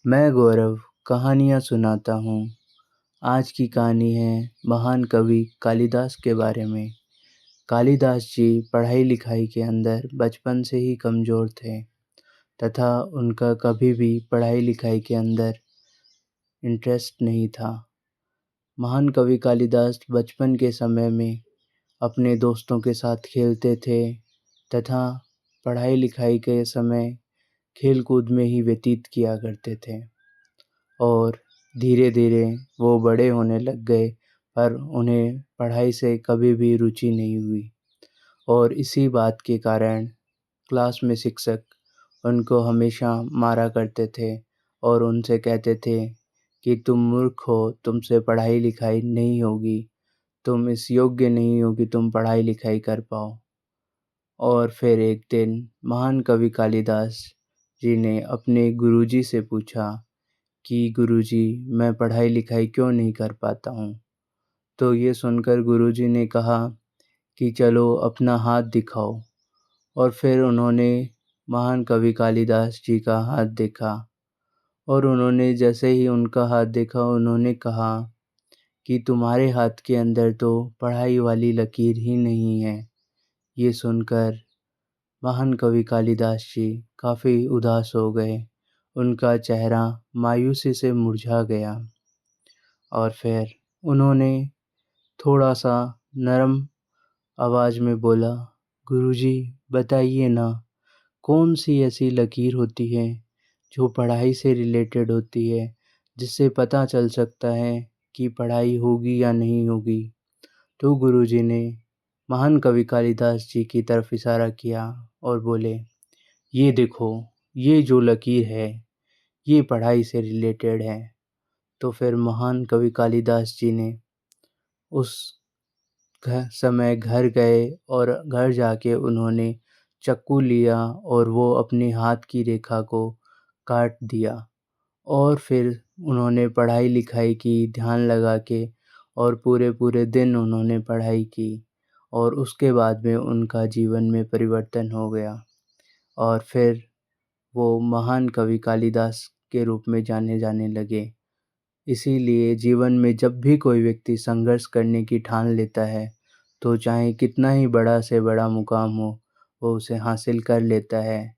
मैं गौरव कहानियाँ सुनाता हूँ। आज की कहानी है महान कवि कालिदास के बारे में। कालिदास जी पढ़ाई लिखाई के अंदर बचपन से ही कमज़ोर थे तथा उनका कभी भी पढ़ाई लिखाई के अंदर इंटरेस्ट नहीं था। महान कवि कालिदास बचपन के समय में अपने दोस्तों के साथ खेलते थे तथा पढ़ाई लिखाई के समय खेल कूद में ही व्यतीत किया करते थे और धीरे धीरे वो बड़े होने लग गए, पर उन्हें पढ़ाई से कभी भी रुचि नहीं हुई और इसी बात के कारण क्लास में शिक्षक उनको हमेशा मारा करते थे और उनसे कहते थे कि तुम मूर्ख हो, तुमसे पढ़ाई लिखाई नहीं होगी, तुम इस योग्य नहीं हो कि तुम पढ़ाई लिखाई कर पाओ। और फिर एक दिन महान कवि कालिदास जी ने अपने गुरुजी से पूछा कि गुरुजी, मैं पढ़ाई लिखाई क्यों नहीं कर पाता हूँ। तो ये सुनकर गुरुजी ने कहा कि चलो अपना हाथ दिखाओ। और फिर उन्होंने महान कवि कालिदास जी का हाथ देखा और उन्होंने जैसे ही उनका हाथ देखा, उन्होंने कहा कि तुम्हारे हाथ के अंदर तो पढ़ाई वाली लकीर ही नहीं है। ये सुनकर महान कवि कालिदास जी काफ़ी उदास हो गए। उनका चेहरा मायूसी से मुरझा गया और फिर उन्होंने थोड़ा-सा नरम आवाज़ में बोला, गुरुजी बताइए ना, कौन-सी ऐसी लकीर होती है जो पढ़ाई से रिलेटेड होती है, जिससे पता चल सकता है कि पढ़ाई होगी या नहीं होगी। तो गुरुजी ने महान कवि कालिदास जी की तरफ इशारा किया और बोले, ये देखो, ये जो लकीर है, ये पढ़ाई से रिलेटेड है। तो फिर महान कवि कालिदास जी ने उस समय घर गए और घर जाके उन्होंने चाकू लिया और वो अपने हाथ की रेखा को काट दिया और फिर उन्होंने पढ़ाई लिखाई की ध्यान लगा के और पूरे दिन उन्होंने पढ़ाई की और उसके बाद में उनका जीवन में परिवर्तन हो गया और फिर वो महान कवि कालिदास के रूप में जाने जाने लगे। इसीलिए जीवन में जब भी कोई व्यक्ति संघर्ष करने की ठान लेता है, तो चाहे कितना ही बड़ा से बड़ा मुकाम हो, वो उसे हासिल कर लेता है।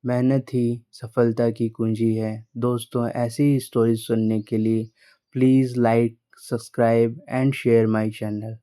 मेहनत ही सफलता की कुंजी है। दोस्तों, ऐसी ही स्टोरीज सुनने के लिए please like, subscribe and share my channel.